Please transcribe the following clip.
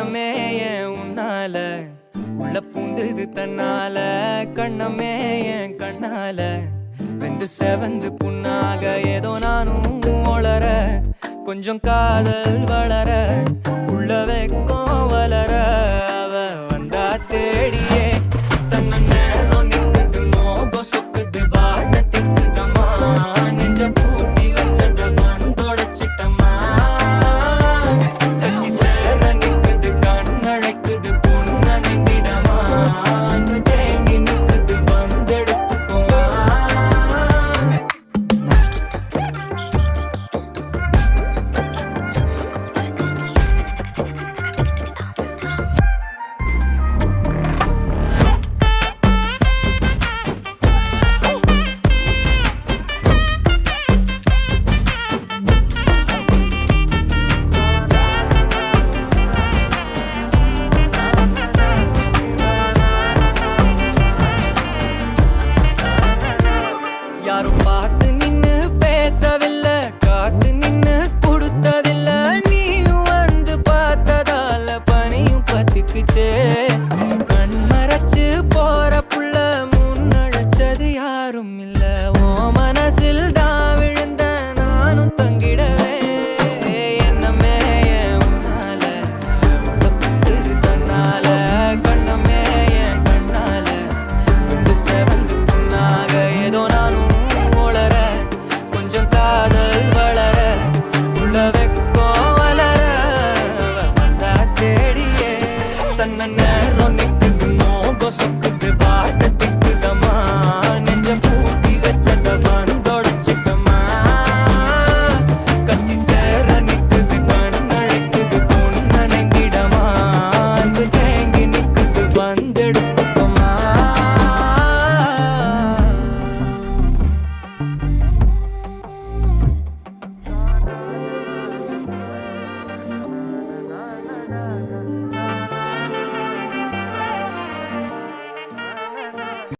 எண்ணமே ஏன் உன்னால உள்ள பூந்தது தன்னால கண்ணமே ஏன் கண்ணால வெந்து செவந்து புண்ணாக ஏதோ நானும் ஒளர கொஞ்சம் காதல் வளர உள்ள வெக்கம் வளர அவ வந்தா தேடியே தன்ன நேரம் நிக்குது மோகம் சொக்குது வாட்ட திக்குதம்மா நெஞ்ச பூட்டி வச்சத வந்தொடச்சிட்டம்மா கட்சி சேர நிக்குது கண்ணழைக்குது பொண்ண நெந்திடமா அன்பு தேங்கி நிக்குது வந்தெடுத்துக்குமா யாரும் பார்த்து நின்னு பேசவில்லை காத்து நின்னு கொடுத்ததில்ல நீயும் வந்து பார்த்ததால பனியும் பத்திக்குச்சே கண் மறைச்சு போற புள்ள முன்னழைச்சது யாரும் இல்ல ஓ மனசில் தான் விழுந்த நானும் தங்கிடவே என்னமே ஏன் உன்னால உள்ள புந்தது தன்னால கண்ணமே ஏன் கண்ணால வந்து செவந்து புண்ணாக ஏதோ நானும் ஒளர கொஞ்சம் காதல்